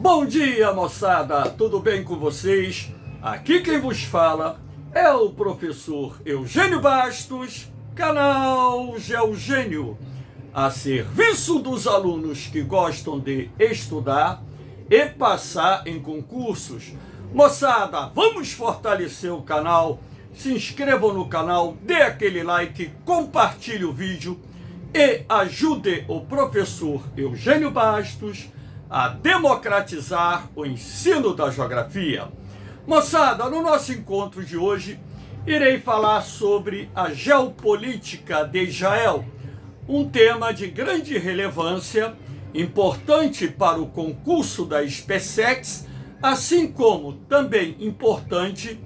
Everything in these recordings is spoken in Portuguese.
Bom dia, moçada! Tudo bem com vocês? Aqui quem vos fala é o professor Eugênio Bastos, canal Geogênio, a serviço dos alunos que gostam de estudar e passar em concursos. Moçada, vamos fortalecer o canal, se inscrevam no canal, dê aquele like, compartilhe o vídeo e ajude o professor Eugênio Bastos a democratizar o ensino da geografia. Moçada, no nosso encontro de hoje, irei falar sobre a geopolítica de Israel, um tema de grande relevância, importante para o concurso da SpaceX, assim como também importante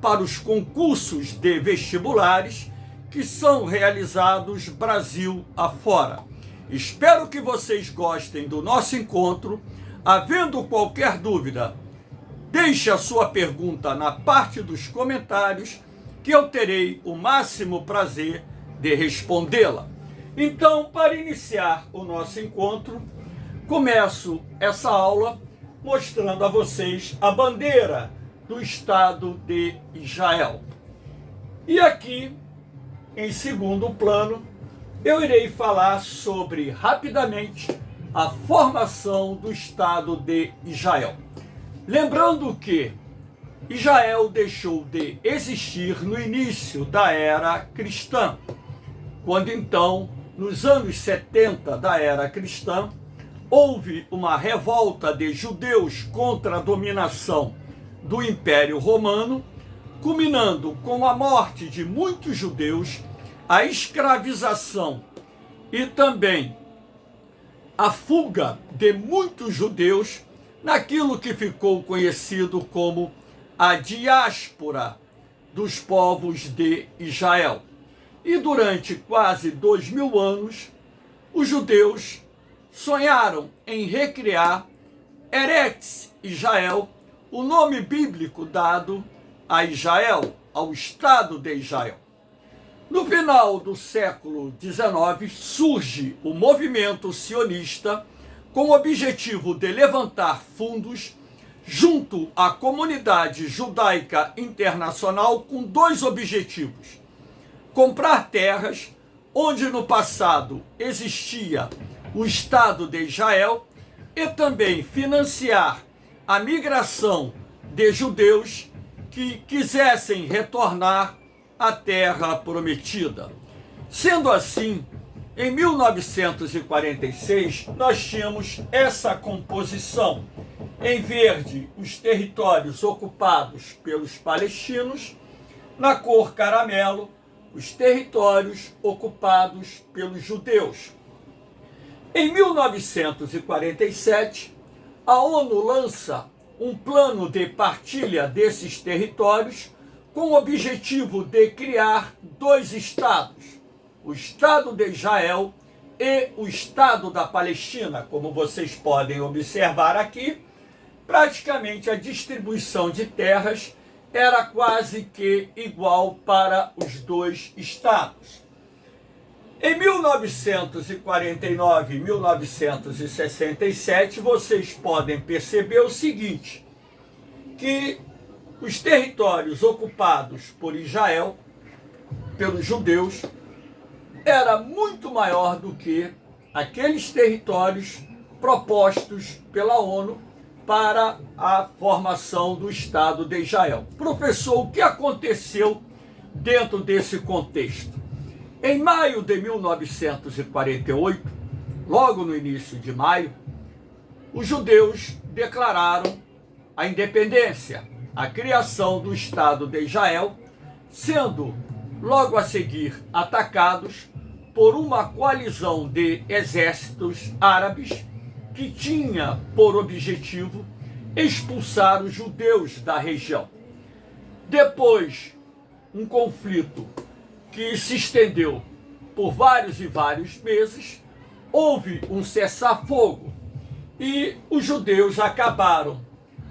para os concursos de vestibulares que são realizados Brasil afora. Espero que vocês gostem do nosso encontro. Havendo qualquer dúvida, deixe a sua pergunta na parte dos comentários, que eu terei o máximo prazer de respondê-la. Então, para iniciar o nosso encontro, começo essa aula mostrando a vocês a bandeira do Estado de Israel. E aqui, em segundo plano, eu irei falar sobre, rapidamente, a formação do Estado de Israel. Lembrando que Israel deixou de existir no início da era cristã, quando então, nos anos 70 da era cristã, houve uma revolta de judeus contra a dominação do Império Romano, culminando com a morte de muitos judeus, a escravização e também a fuga de muitos judeus naquilo que ficou conhecido como a diáspora dos povos de Israel. E durante quase 2000 anos, os judeus sonharam em recriar Eretz Israel, o nome bíblico dado a Israel, ao Estado de Israel. No final do século XIX, surge o movimento sionista com o objetivo de levantar fundos junto à comunidade judaica internacional com dois objetivos: comprar terras onde no passado existia o Estado de Israel e também financiar a migração de judeus que quisessem retornar à Terra Prometida. Sendo assim, em 1946, nós tínhamos essa composição. Em verde, os territórios ocupados pelos palestinos; na cor caramelo, os territórios ocupados pelos judeus. Em 1947, a ONU lança um plano de partilha desses territórios com o objetivo de criar dois estados, o Estado de Israel e o Estado da Palestina. Como vocês podem observar aqui, praticamente a distribuição de terras era quase que igual para os dois estados. Em 1949 e 1967, vocês podem perceber o seguinte, que os territórios ocupados por Israel, pelos judeus, era muito maior do que aqueles territórios propostos pela ONU para a formação do Estado de Israel. Professor, o que aconteceu dentro desse contexto? Em maio de 1948, logo no início de maio, os judeus declararam a independência, a criação do Estado de Israel, sendo logo a seguir atacados por uma coalizão de exércitos árabes que tinha por objetivo expulsar os judeus da região. Depois, um conflito que se estendeu por vários e vários meses, houve um cessar-fogo e os judeus acabaram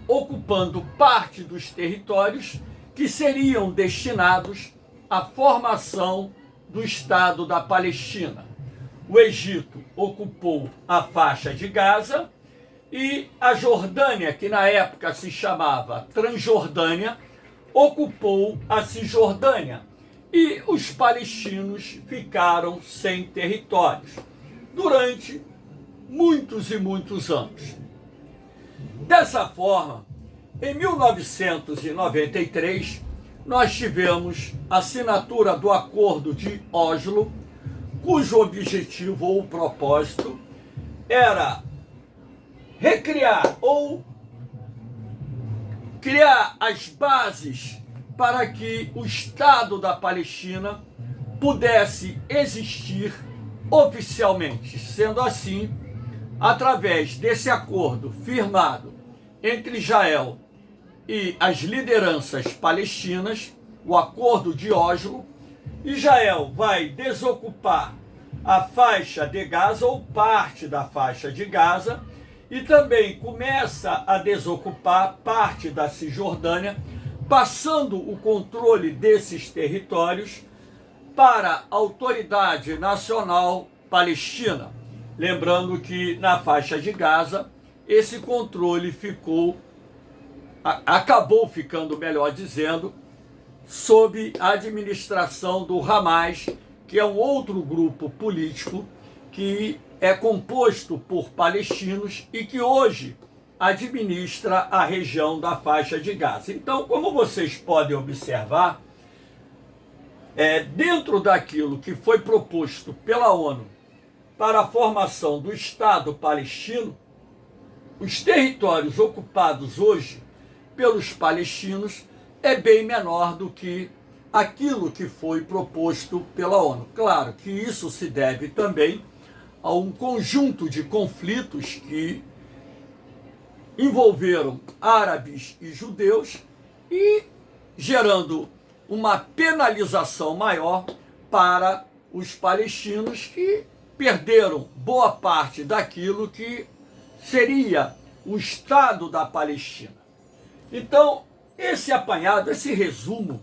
ocupando parte dos territórios que seriam destinados à formação do Estado da Palestina. O Egito ocupou a faixa de Gaza, e a Jordânia, que na época se chamava Transjordânia, ocupou a Cisjordânia e os palestinos ficaram sem territórios durante muitos e muitos anos. Dessa forma, em 1993, nós tivemos a assinatura do Acordo de Oslo, cujo objetivo ou propósito era recriar ou criar as bases para que o Estado da Palestina pudesse existir oficialmente. Sendo assim, através desse acordo firmado entre Israel e as lideranças palestinas, o Acordo de Oslo, Israel vai desocupar a faixa de Gaza ou parte da faixa de Gaza e também começa a desocupar parte da Cisjordânia, passando o controle desses territórios para a Autoridade Nacional Palestina. Lembrando que na faixa de Gaza esse controle acabou ficando, melhor dizendo, sob a administração do Hamas, que é um outro grupo político que é composto por palestinos e que hoje administra a região da faixa de Gaza. Então, como vocês podem observar, dentro daquilo que foi proposto pela ONU para a formação do Estado palestino, os territórios ocupados hoje pelos palestinos é bem menor do que aquilo que foi proposto pela ONU. Claro que isso se deve também a um conjunto de conflitos que envolveram árabes e judeus e gerando uma penalização maior para os palestinos, que perderam boa parte daquilo que seria o Estado da Palestina. Então, esse apanhado, esse resumo,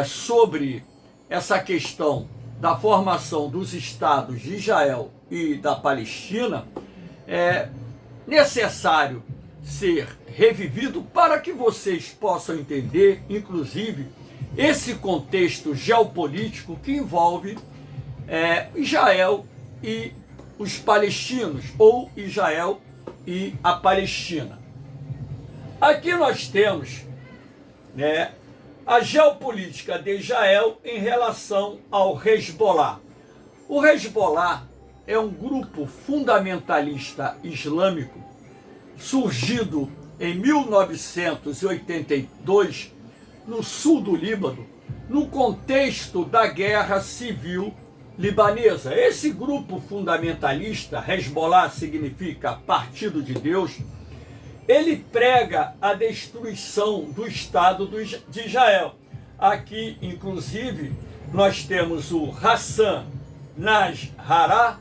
sobre essa questão da formação dos estados de Israel e da Palestina é necessário ser revivido para que vocês possam entender, inclusive, esse contexto geopolítico que envolve Israel e os palestinos, ou Israel e a Palestina. Aqui nós temos a geopolítica de Israel em relação ao Hezbollah. O Hezbollah é um grupo fundamentalista islâmico surgido em 1982 no sul do Líbano, no contexto da guerra civil libanesa. Esse grupo fundamentalista, Hezbollah significa Partido de Deus, ele prega a destruição do Estado de Israel. Aqui, inclusive, nós temos o Hassan Nasrallah,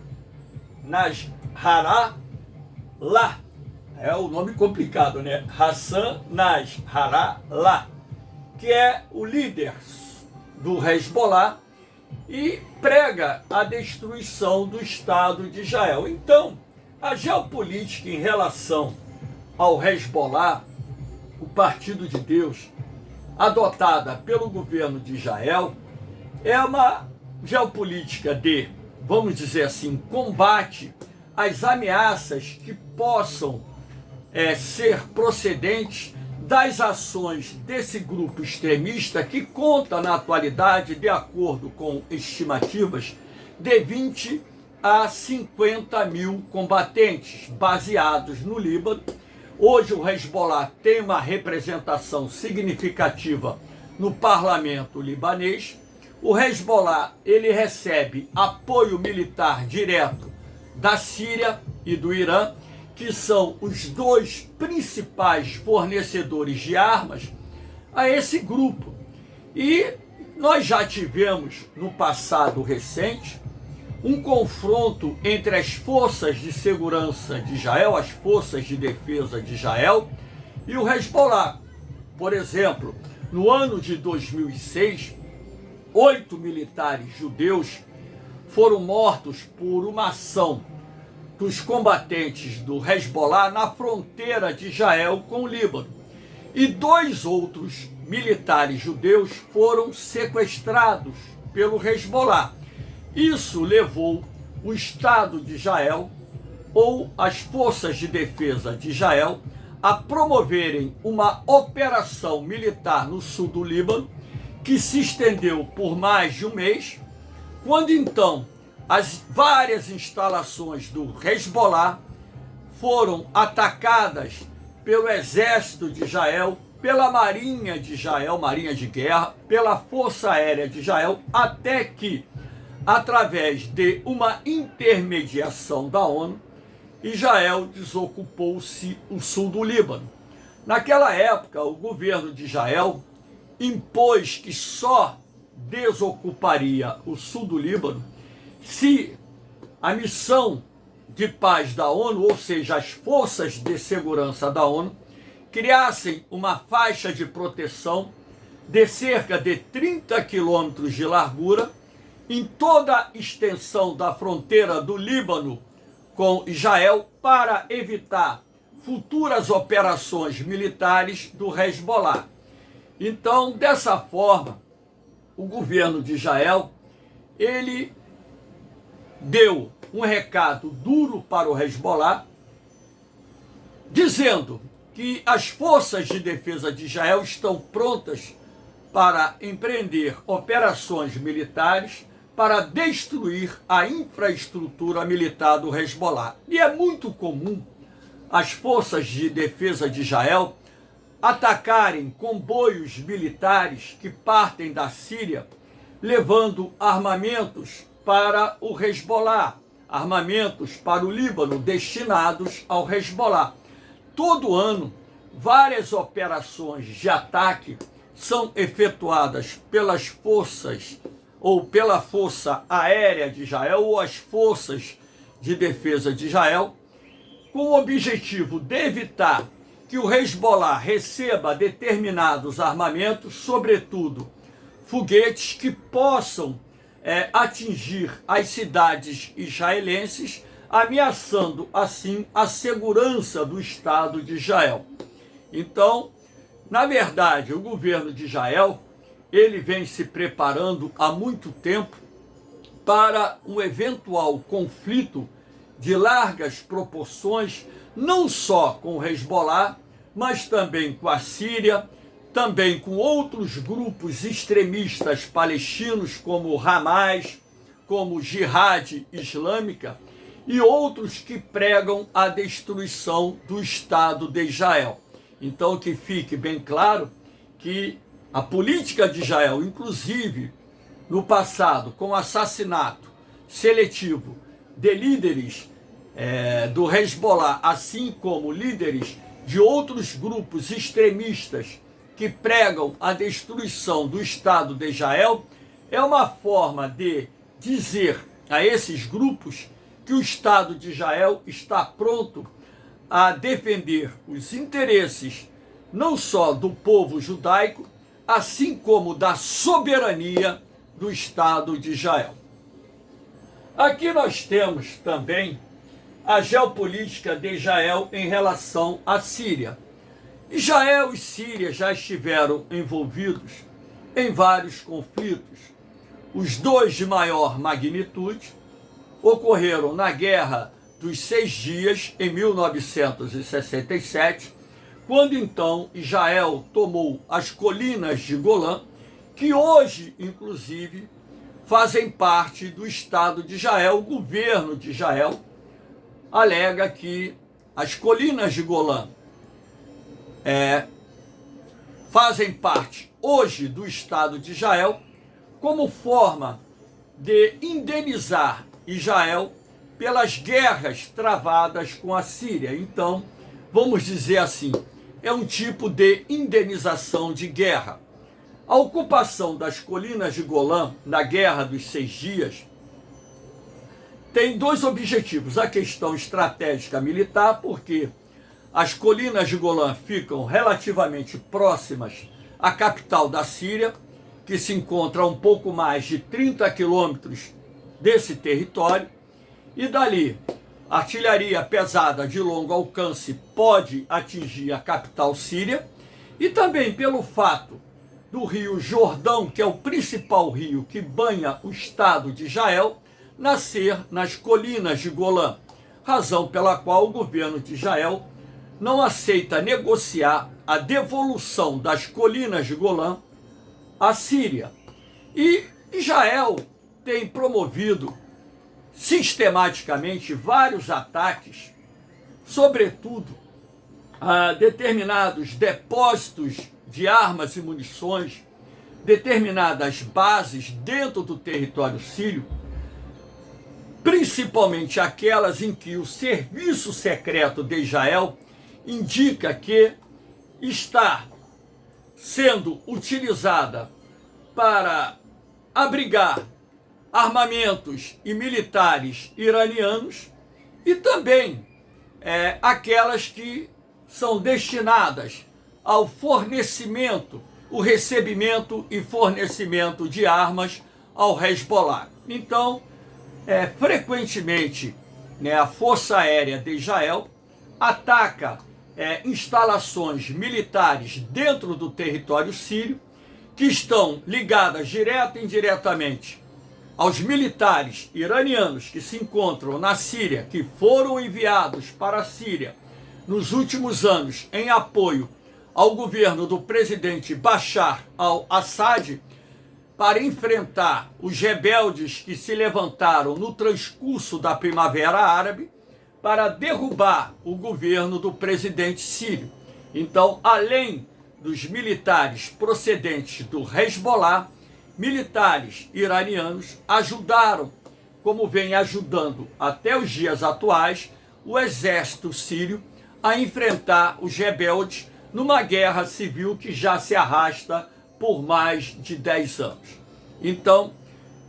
é o nome complicado, né? Hassan Nasrallah, que é o líder do Hezbollah e prega a destruição do Estado de Israel. Então, a geopolítica em relação ao Hezbollah, o Partido de Deus, adotada pelo governo de Israel, é uma geopolítica de, vamos dizer assim, combate às ameaças que possam ser procedentes das ações desse grupo extremista, que conta na atualidade, de acordo com estimativas, de 20 a 50 mil combatentes baseados no Líbano. Hoje o Hezbollah tem uma representação significativa no parlamento libanês. O Hezbollah, ele recebe apoio militar direto da Síria e do Irã, que são os dois principais fornecedores de armas a esse grupo. E nós já tivemos no passado recente um confronto entre as forças de segurança de Israel, as forças de defesa de Israel e o Hezbollah. Por exemplo, no ano de 2006, 8 militares judeus foram mortos por uma ação dos combatentes do Hezbollah na fronteira de Israel com o Líbano. E 2 outros militares judeus foram sequestrados pelo Hezbollah. Isso levou o Estado de Israel ou as forças de defesa de Israel a promoverem uma operação militar no sul do Líbano, que se estendeu por mais de um mês, quando então as várias instalações do Hezbollah foram atacadas pelo exército de Israel, pela marinha de Israel, marinha de guerra, pela força aérea de Israel, até que, através de uma intermediação da ONU, Israel desocupou-se o sul do Líbano. Naquela época, o governo de Israel impôs que só desocuparia o sul do Líbano se a missão de paz da ONU, ou seja, as forças de segurança da ONU, criassem uma faixa de proteção de cerca de 30 quilômetros de largura em toda a extensão da fronteira do Líbano com Israel, para evitar futuras operações militares do Hezbollah. Então, dessa forma, o governo de Israel, ele deu um recado duro para o Hezbollah, dizendo que as forças de defesa de Israel estão prontas para empreender operações militares para destruir a infraestrutura militar do Hezbollah. E é muito comum as forças de defesa de Israel atacarem comboios militares que partem da Síria, levando armamentos para o Hezbollah, armamentos para o Líbano destinados ao Hezbollah. Todo ano, várias operações de ataque são efetuadas pelas forças ou pela Força Aérea de Israel ou as forças de defesa de Israel, com o objetivo de evitar que o Hezbollah receba determinados armamentos, sobretudo foguetes que possam atingir as cidades israelenses, ameaçando assim a segurança do Estado de Israel. Então, na verdade, o governo de Israel, ele vem se preparando há muito tempo para um eventual conflito de largas proporções, não só com o Hezbollah, mas também com a Síria, também com outros grupos extremistas palestinos, como o Hamas, como Jihad Islâmica, e outros que pregam a destruição do Estado de Israel. Então, que fique bem claro que a política de Israel, inclusive no passado, com o assassinato seletivo de líderes do Hezbollah, assim como líderes de outros grupos extremistas que pregam a destruição do Estado de Israel, é uma forma de dizer a esses grupos que o Estado de Israel está pronto a defender os interesses não só do povo judaico, assim como da soberania do Estado de Israel. Aqui nós temos também a geopolítica de Israel em relação à Síria. Israel e Síria já estiveram envolvidos em vários conflitos. Os dois de maior magnitude ocorreram na Guerra dos 6 Dias, em 1967, quando então Israel tomou as colinas de Golã, que hoje, inclusive, fazem parte do Estado de Israel. O governo de Israel alega que as colinas de Golã fazem parte hoje do Estado de Israel como forma de indenizar Israel pelas guerras travadas com a Síria. Então, vamos dizer assim, é um tipo de indenização de guerra. A ocupação das colinas de Golã na Guerra dos 6 Dias tem 2 objetivos: a questão estratégica militar, porque as colinas de Golã ficam relativamente próximas à capital da Síria, que se encontra a um pouco mais de 30 quilômetros desse território, e dali artilharia pesada de longo alcance pode atingir a capital síria, e também pelo fato do rio Jordão, que é o principal rio que banha o Estado de Israel, nascer nas colinas de Golã, razão pela qual o governo de Israel não aceita negociar a devolução das colinas de Golã à Síria. E Israel tem promovido sistematicamente vários ataques, sobretudo a determinados depósitos de armas e munições, determinadas bases dentro do território sírio, principalmente aquelas em que o serviço secreto de Israel indica que está sendo utilizada para abrigar armamentos e militares iranianos, e também aquelas que são destinadas ao fornecimento, o recebimento e fornecimento de armas ao Hezbollah. Então, frequentemente, a Força Aérea de Israel ataca instalações militares dentro do território sírio, que estão ligadas direta e indiretamente aos militares iranianos que se encontram na Síria, que foram enviados para a Síria nos últimos anos em apoio ao governo do presidente Bashar al-Assad, para enfrentar os rebeldes que se levantaram no transcurso da Primavera Árabe, para derrubar o governo do presidente sírio. Então, além dos militares procedentes do Hezbollah, militares iranianos ajudaram, como vem ajudando até os dias atuais, o exército sírio a enfrentar os rebeldes numa guerra civil que já se arrasta por mais de 10 anos. Então,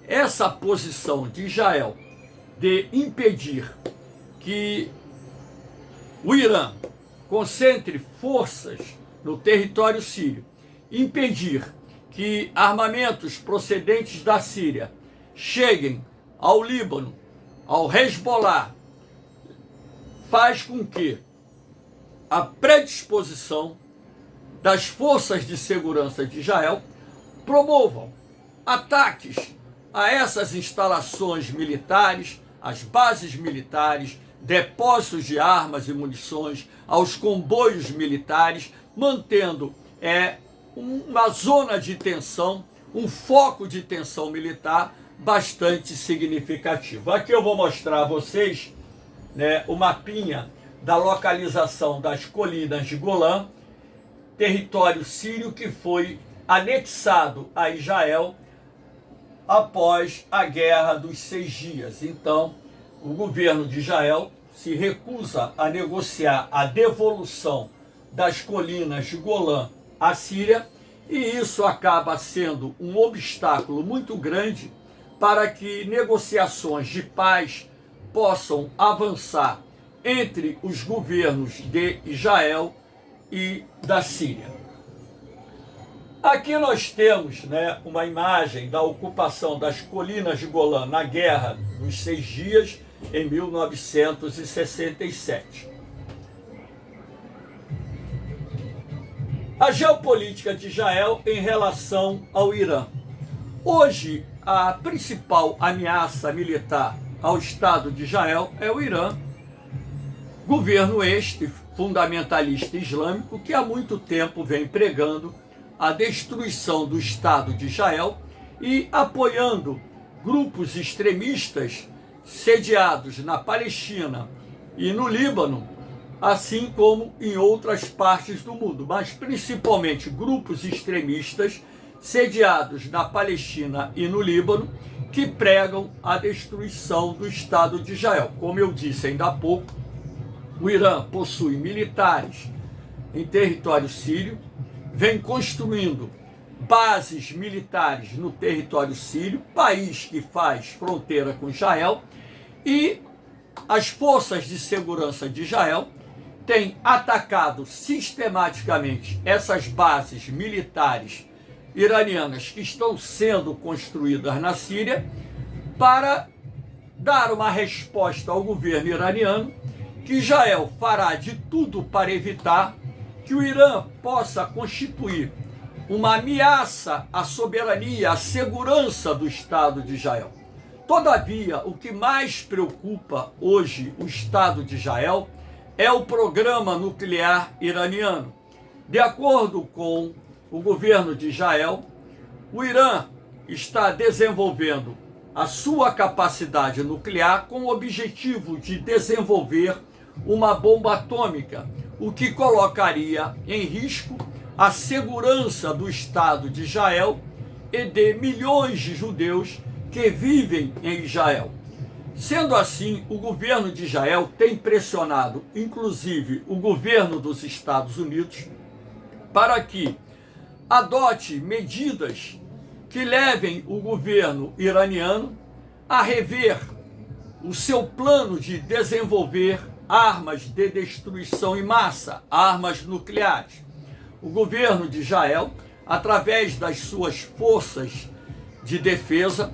essa posição de Israel de impedir que o Irã concentre forças no território sírio, impedir que armamentos procedentes da Síria cheguem ao Líbano, ao Hezbollah, faz com que a predisposição das forças de segurança de Israel promovam ataques a essas instalações militares, às bases militares, depósitos de armas e munições, aos comboios militares, mantendo uma zona de tensão, um foco de tensão militar bastante significativo. Aqui eu vou mostrar a vocês o mapinha da localização das colinas de Golã, território sírio que foi anexado a Israel após a Guerra dos 6 Dias. Então, o governo de Israel se recusa a negociar a devolução das colinas de Golã à Síria, e isso acaba sendo um obstáculo muito grande para que negociações de paz possam avançar entre os governos de Israel e da Síria. Aqui nós temos uma imagem da ocupação das colinas de Golã na Guerra dos 6 Dias, em 1967. A geopolítica de Israel em relação ao Irã. Hoje, a principal ameaça militar ao Estado de Israel é o Irã, governo este fundamentalista islâmico que há muito tempo vem pregando a destruição do Estado de Israel e apoiando grupos extremistas sediados na Palestina e no Líbano, assim como em outras partes do mundo, mas principalmente grupos extremistas sediados na Palestina e no Líbano, que pregam a destruição do Estado de Israel. Como eu disse ainda há pouco, o Irã possui militares em território sírio, vem construindo bases militares no território sírio, país que faz fronteira com Israel, e as forças de segurança de Israel têm atacado sistematicamente essas bases militares iranianas que estão sendo construídas na Síria para dar uma resposta ao governo iraniano que Israel fará de tudo para evitar que o Irã possa constituir uma ameaça à soberania, à segurança do Estado de Israel. Todavia, o que mais preocupa hoje o Estado de Israel é o programa nuclear iraniano. De acordo com o governo de Israel, o Irã está desenvolvendo a sua capacidade nuclear com o objetivo de desenvolver uma bomba atômica, o que colocaria em risco a segurança do Estado de Israel e de milhões de judeus que vivem em Israel. Sendo assim, o governo de Israel tem pressionado, inclusive, o governo dos Estados Unidos para que adote medidas que levem o governo iraniano a rever o seu plano de desenvolver armas de destruição em massa, armas nucleares. O governo de Israel, através das suas forças de defesa,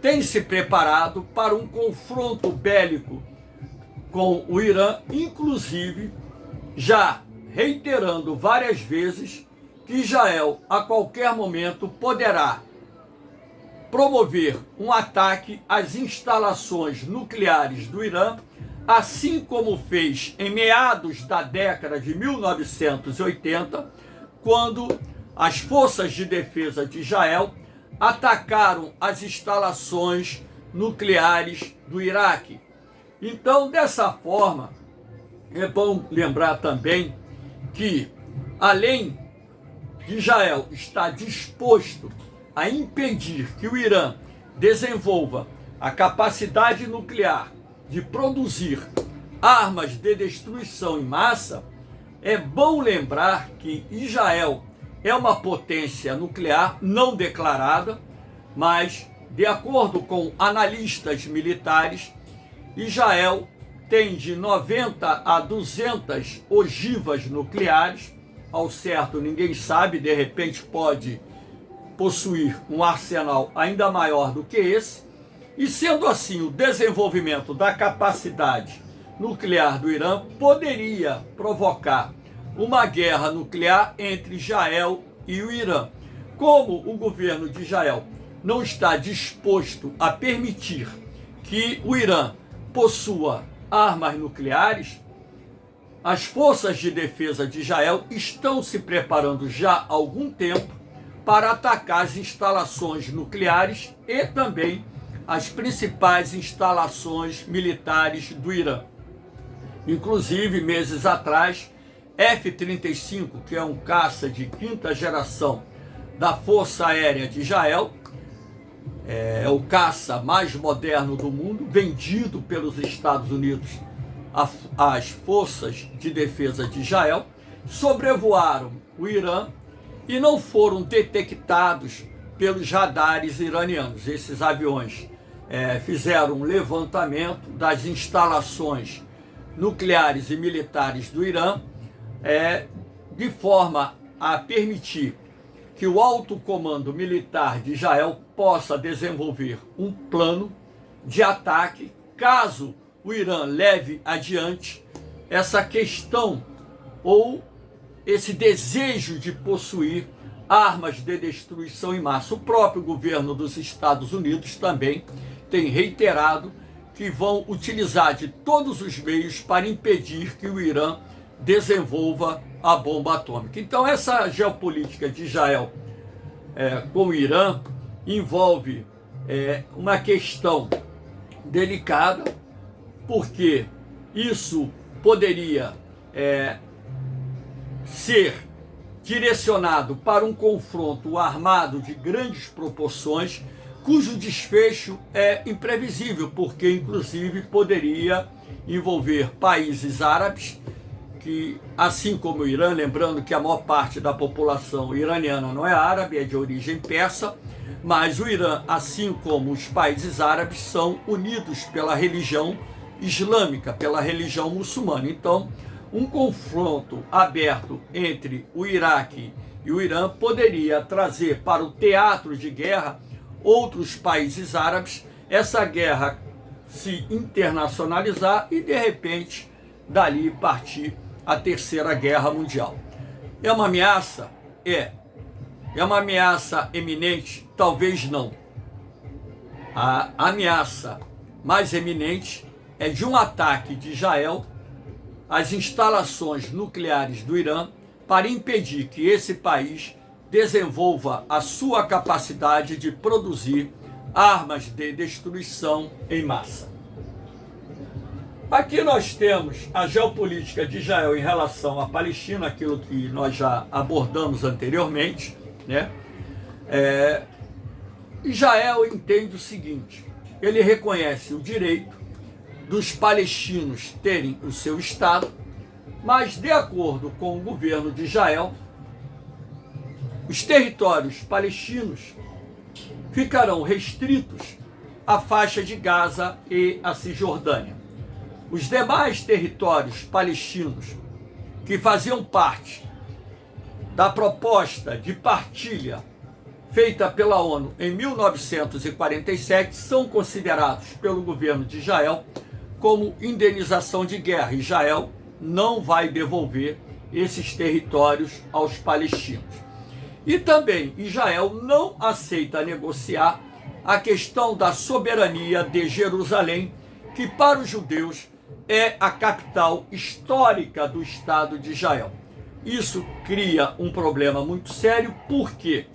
tem se preparado para um confronto bélico com o Irã, inclusive já reiterando várias vezes que Israel, a qualquer momento, poderá promover um ataque às instalações nucleares do Irã, assim como fez em meados da década de 1980, quando as forças de defesa de Israel atacaram as instalações nucleares do Iraque. Então, dessa forma, é bom lembrar também que, além de Israel estar disposto a impedir que o Irã desenvolva a capacidade nuclear de produzir armas de destruição em massa, é bom lembrar que Israel é uma potência nuclear não declarada, mas, de acordo com analistas militares, Israel tem de 90 a 200 ogivas nucleares. Ao certo, ninguém sabe, de repente pode possuir um arsenal ainda maior do que esse. E sendo assim, o desenvolvimento da capacidade nuclear do Irã poderia provocar uma guerra nuclear entre Israel e o Irã. Como o governo de Israel não está disposto a permitir que o Irã possua armas nucleares, as forças de defesa de Israel estão se preparando já há algum tempo para atacar as instalações nucleares e também as principais instalações militares do Irã. Inclusive, meses atrás, F-35, que é um caça de quinta geração da Força Aérea de Israel, é o caça mais moderno do mundo, vendido pelos Estados Unidos às forças de defesa de Israel, sobrevoaram o Irã e não foram detectados pelos radares iranianos. Esses aviões fizeram um levantamento das instalações nucleares e militares do Irã, de forma a permitir que o alto comando militar de Israel possa desenvolver um plano de ataque caso o Irã leve adiante essa questão ou esse desejo de possuir armas de destruição em massa. O próprio governo dos Estados Unidos também tem reiterado que vão utilizar de todos os meios para impedir que o Irã desenvolva a bomba atômica. Então, essa geopolítica de Israel com o Irã envolve uma questão delicada, porque isso poderia ser direcionado para um confronto armado de grandes proporções, cujo desfecho é imprevisível, porque inclusive poderia envolver países árabes, que, assim como o Irã, lembrando que a maior parte da população iraniana não é árabe, é de origem persa, mas o Irã, assim como os países árabes, são unidos pela religião islâmica, pela religião muçulmana. Então, um confronto aberto entre o Iraque e o Irã poderia trazer para o teatro de guerra outros países árabes. Essa guerra se internacionalizar e, de repente, dali partir a Terceira Guerra Mundial. É uma ameaça? É. É uma ameaça eminente? Talvez não. A ameaça mais eminente é de um ataque de Israel às instalações nucleares do Irã para impedir que esse país desenvolva a sua capacidade de produzir armas de destruição em massa. Aqui nós temos a geopolítica de Israel em relação à Palestina, aquilo que nós já abordamos anteriormente, né? Israel entende o seguinte: ele reconhece o direito dos palestinos terem o seu Estado, mas, de acordo com o governo de Israel, os territórios palestinos ficarão restritos à faixa de Gaza e à Cisjordânia. Os demais territórios palestinos que faziam parte da proposta de partilha feita pela ONU em 1947 são considerados pelo governo de Israel como indenização de guerra. Israel não vai devolver esses territórios aos palestinos. E também Israel não aceita negociar a questão da soberania de Jerusalém, que para os judeus é a capital histórica do Estado de Israel. Isso cria um problema muito sério. Por quê?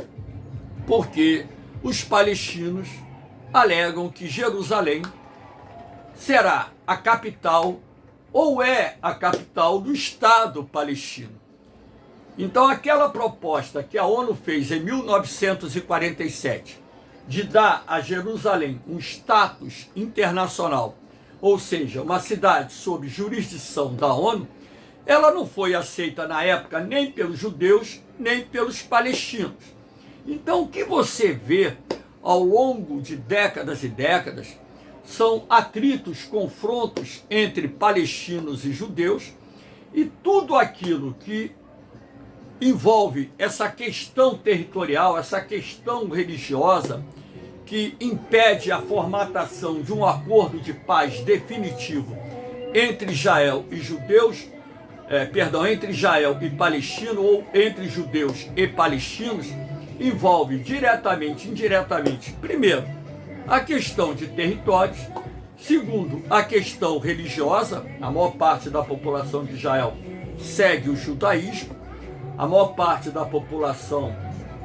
Porque os palestinos alegam que Jerusalém será a capital ou é a capital do Estado palestino. Então, aquela proposta que a ONU fez em 1947 de dar a Jerusalém um status internacional, ou seja, uma cidade sob jurisdição da ONU, ela não foi aceita na época nem pelos judeus, nem pelos palestinos. Então, o que você vê ao longo de décadas e décadas são atritos, confrontos entre palestinos e judeus, e tudo aquilo que envolve essa questão territorial, essa questão religiosa, que impede a formatação de um acordo de paz definitivo entre Israel e judeus, entre Israel e palestino, ou entre judeus e palestinos, envolve diretamente e indiretamente, primeiro, a questão de territórios, segundo, a questão religiosa. A maior parte da população de Israel segue o judaísmo, a maior parte da população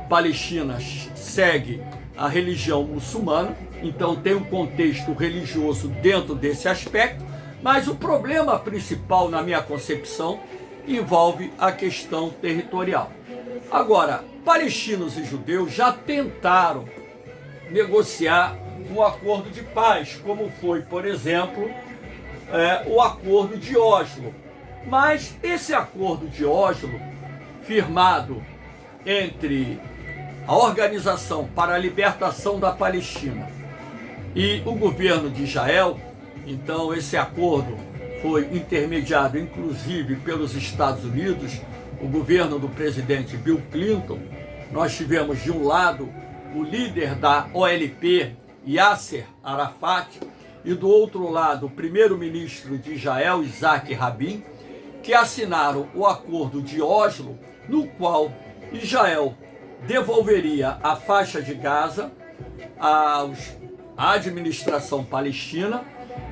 palestina segue a religião muçulmana, então tem um contexto religioso dentro desse aspecto, mas o problema principal, na minha concepção, envolve a questão territorial. Agora, palestinos e judeus já tentaram negociar um acordo de paz, como foi, por exemplo, o acordo de Oslo. Mas esse acordo de Oslo, firmado entre a Organização para a Libertação da Palestina e o governo de Israel, então esse acordo foi intermediado inclusive pelos Estados Unidos, o governo do presidente Bill Clinton. Nós tivemos de um lado o líder da OLP, Yasser Arafat, e do outro lado o primeiro-ministro de Israel, Isaac Rabin, que assinaram o acordo de Oslo, no qual Israel devolveria a faixa de Gaza à administração palestina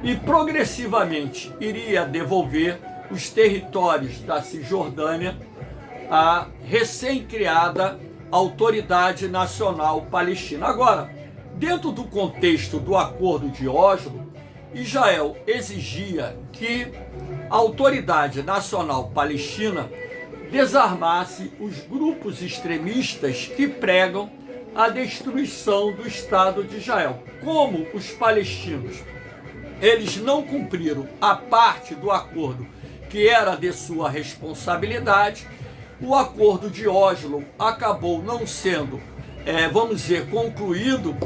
e progressivamente iria devolver os territórios da Cisjordânia à recém-criada Autoridade Nacional Palestina. Agora, dentro do contexto do acordo de Oslo, Israel exigia que a Autoridade Nacional Palestina desarmasse os grupos extremistas que pregam a destruição do Estado de Israel. Como os palestinos eles não cumpriram a parte do acordo que era de sua responsabilidade, o acordo de Oslo acabou não sendo, vamos dizer, concluído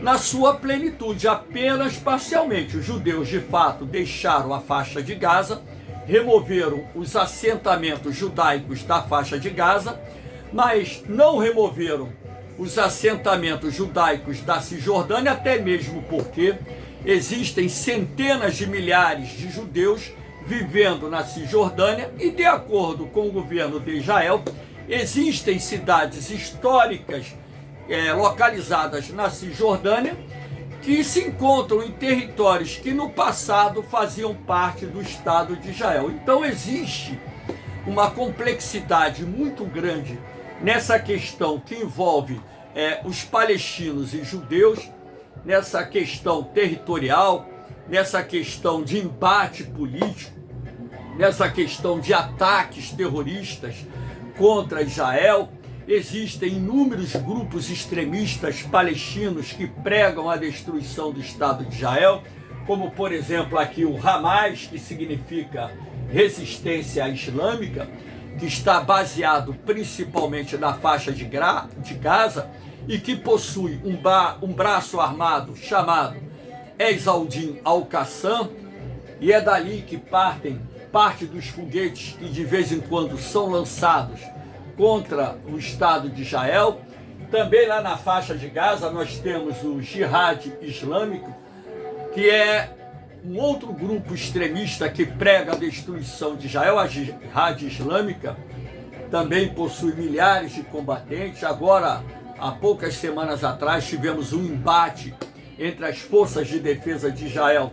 na sua plenitude, apenas parcialmente. Os judeus, de fato, deixaram a faixa de Gaza, removeram os assentamentos judaicos da faixa de Gaza, mas não removeram os assentamentos judaicos da Cisjordânia, até mesmo porque existem centenas de milhares de judeus vivendo na Cisjordânia e, de acordo com o governo de Israel, existem cidades históricas localizadas na Cisjordânia que se encontram em territórios que no passado faziam parte do Estado de Israel. Então existe uma complexidade muito grande nessa questão que envolve os palestinos e judeus, nessa questão territorial, nessa questão de embate político, nessa questão de ataques terroristas contra Israel. Existem inúmeros grupos extremistas palestinos que pregam a destruição do Estado de Israel, como, por exemplo, aqui o Hamas, que significa resistência islâmica, que está baseado principalmente na faixa de Gaza e que possui um braço armado chamado Ex-Aldin Al-Qassam, e é dali que parte dos foguetes que de vez em quando são lançados contra o Estado de Israel. Também lá na faixa de Gaza nós temos o Jihad Islâmico, que é um outro grupo extremista que prega a destruição de Israel. A Jihad Islâmica também possui milhares de combatentes. Agora, há poucas semanas atrás, tivemos um embate entre as forças de defesa de Israel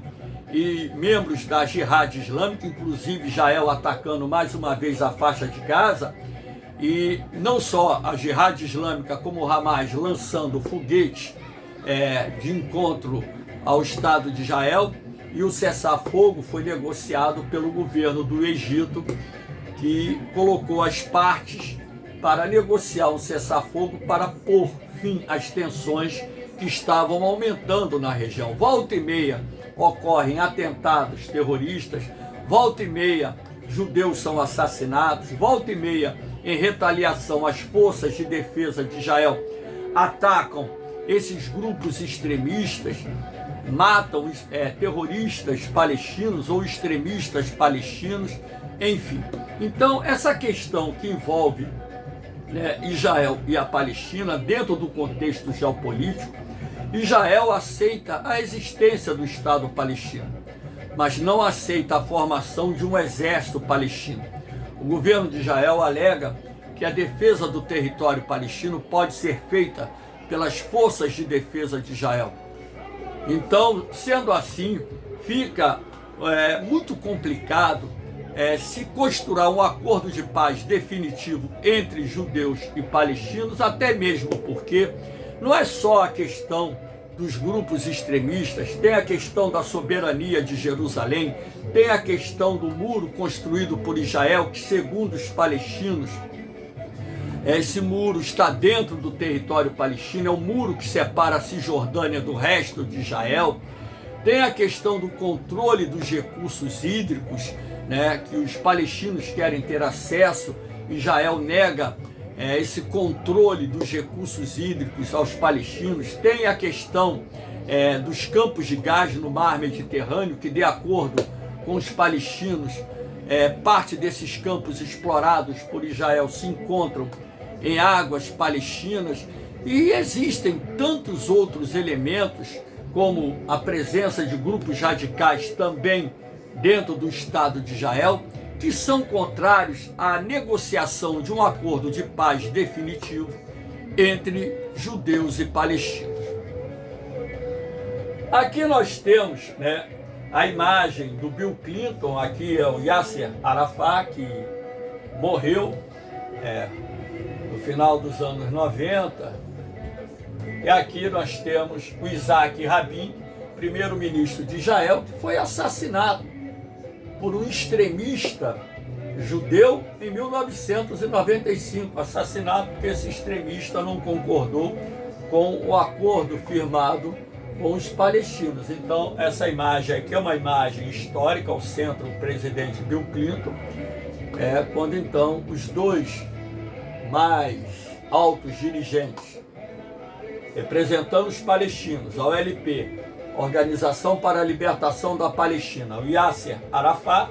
e membros da Jihad Islâmica, inclusive Israel atacando mais uma vez a faixa de Gaza. E não só a Jihad Islâmica, como o Hamas lançando foguetes de encontro ao Estado de Israel. E o cessar-fogo foi negociado pelo governo do Egito, que colocou as partes para negociar um cessar-fogo para pôr fim às tensões que estavam aumentando na região. Volta e meia ocorrem atentados terroristas, volta e meia judeus são assassinados, volta e meia, em retaliação, as forças de defesa de Israel atacam esses grupos extremistas, matam terroristas palestinos ou extremistas palestinos, enfim. Então, essa questão que envolve Israel e a Palestina, dentro do contexto geopolítico, Israel aceita a existência do Estado palestino, mas não aceita a formação de um exército palestino. O governo de Israel alega que a defesa do território palestino pode ser feita pelas forças de defesa de Israel. Então, sendo assim, fica muito complicado se costurar um acordo de paz definitivo entre judeus e palestinos, até mesmo porque não é só a questão dos grupos extremistas, tem a questão da soberania de Jerusalém, tem a questão do muro construído por Israel, que segundo os palestinos, esse muro está dentro do território palestino, é o muro que separa a Cisjordânia do resto de Israel. Tem a questão do controle dos recursos hídricos, que os palestinos querem ter acesso. Israel nega esse controle dos recursos hídricos aos palestinos. Tem a questão dos campos de gás no mar Mediterrâneo, que, de acordo com os palestinos, parte desses campos explorados por Israel se encontram em águas palestinas. E existem tantos outros elementos, como a presença de grupos radicais também dentro do Estado de Israel, que são contrários à negociação de um acordo de paz definitivo entre judeus e palestinos. Aqui nós temos a imagem do Bill Clinton, aqui é o Yasser Arafat, que morreu no final dos anos 90. E aqui nós temos o Isaac Rabin, primeiro-ministro de Israel, que foi assassinado por um extremista judeu em 1995, assassinado porque esse extremista não concordou com o acordo firmado com os palestinos. Então, essa imagem aqui é uma imagem histórica, ao centro o presidente Bill Clinton, quando então os dois mais altos dirigentes, representando os palestinos, a OLP, Organização para a Libertação da Palestina, o Yasser Arafat,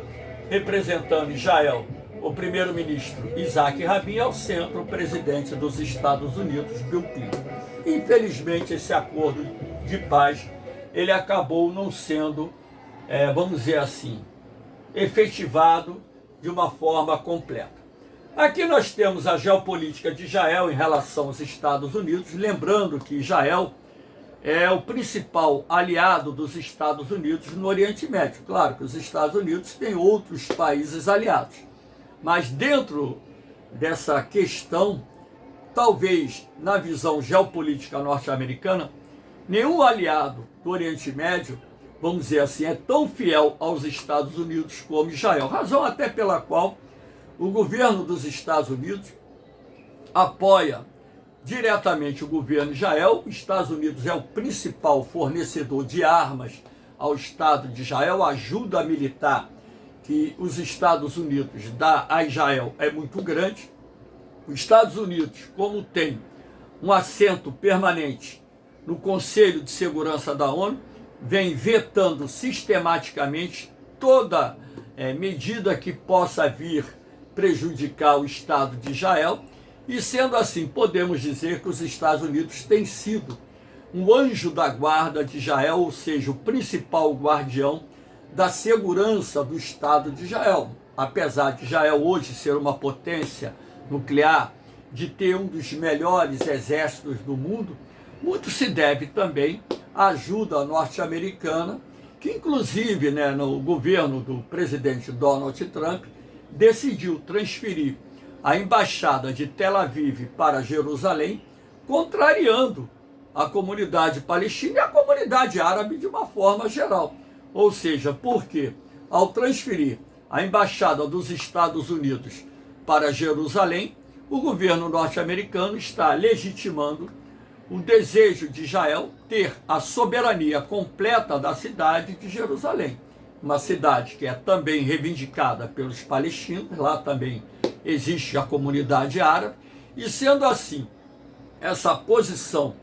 representando Israel, o primeiro-ministro Isaac Rabin, ao centro o presidente dos Estados Unidos, Bill Clinton. Infelizmente, esse acordo de paz ele acabou não sendo, vamos dizer assim, efetivado de uma forma completa. Aqui nós temos a geopolítica de Israel em relação aos Estados Unidos, lembrando que Israel é o principal aliado dos Estados Unidos no Oriente Médio. Claro que os Estados Unidos têm outros países aliados, mas dentro dessa questão, talvez na visão geopolítica norte-americana, nenhum aliado do Oriente Médio, vamos dizer assim, é tão fiel aos Estados Unidos como Israel. Razão até pela qual o governo dos Estados Unidos apoia diretamente o governo de Israel. Os Estados Unidos é o principal fornecedor de armas ao Estado de Israel. A ajuda militar que os Estados Unidos dá a Israel é muito grande. Os Estados Unidos, como tem um assento permanente no Conselho de Segurança da ONU, vem vetando sistematicamente toda medida que possa vir prejudicar o Estado de Israel, e sendo assim, podemos dizer que os Estados Unidos têm sido um anjo da guarda de Israel, ou seja, o principal guardião da segurança do Estado de Israel. Apesar de Israel hoje ser uma potência nuclear, de ter um dos melhores exércitos do mundo, muito se deve também à ajuda norte-americana, que inclusive no governo do presidente Donald Trump, decidiu transferir a embaixada de Tel Aviv para Jerusalém, contrariando a comunidade palestina e a comunidade árabe de uma forma geral. Ou seja, porque ao transferir a embaixada dos Estados Unidos para Jerusalém, o governo norte-americano está legitimando o desejo de Israel ter a soberania completa da cidade de Jerusalém. Uma cidade que é também reivindicada pelos palestinos, lá também existe a comunidade árabe, e sendo assim, essa posição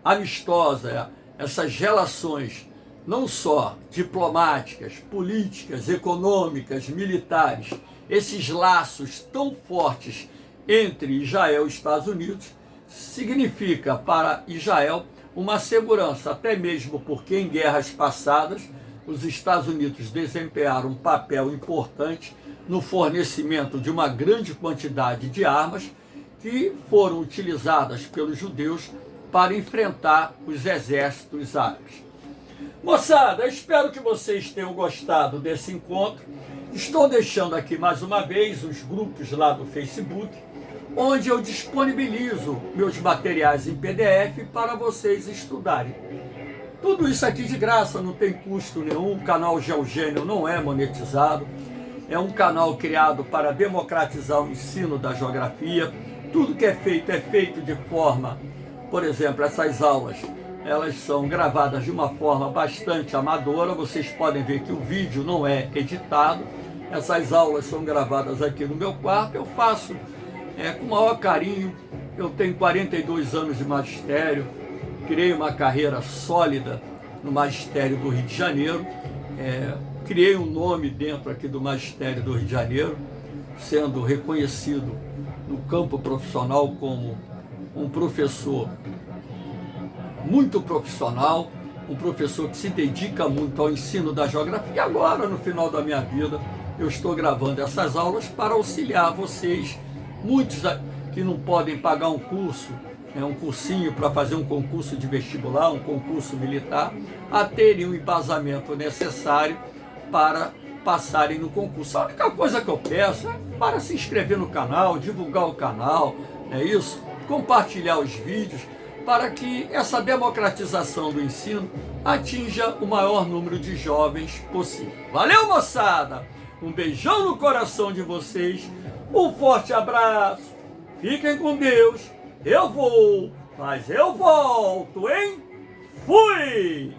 amistosa, essas relações não só diplomáticas, políticas, econômicas, militares, esses laços tão fortes entre Israel e Estados Unidos, significa para Israel uma segurança, até mesmo porque em guerras passadas os Estados Unidos desempenharam um papel importante no fornecimento de uma grande quantidade de armas que foram utilizadas pelos judeus para enfrentar os exércitos árabes. Moçada, espero que vocês tenham gostado desse encontro. Estou deixando aqui mais uma vez os grupos lá do Facebook, onde eu disponibilizo meus materiais em PDF para vocês estudarem. Tudo isso aqui de graça, não tem custo nenhum. O canal Geogênio não é monetizado. É um canal criado para democratizar o ensino da geografia. Tudo que é feito de forma, por exemplo, essas aulas, elas são gravadas de uma forma bastante amadora. Vocês podem ver que o vídeo não é editado. Essas aulas são gravadas aqui no meu quarto. Eu faço com o maior carinho. Eu tenho 42 anos de magistério. Criei uma carreira sólida no magistério do Rio de Janeiro. Criei um nome dentro aqui do magistério do Rio de Janeiro, sendo reconhecido no campo profissional como um professor muito profissional, um professor que se dedica muito ao ensino da geografia. E agora, no final da minha vida, eu estou gravando essas aulas para auxiliar vocês, muitos que não podem pagar um curso, um cursinho para fazer um concurso de vestibular, um concurso militar, a terem o embasamento necessário para passarem no concurso. A única coisa que eu peço é para se inscrever no canal, divulgar o canal, compartilhar os vídeos, para que essa democratização do ensino atinja o maior número de jovens possível. Valeu, moçada! Um beijão no coração de vocês, um forte abraço, fiquem com Deus, eu vou, mas eu volto, hein? Fui!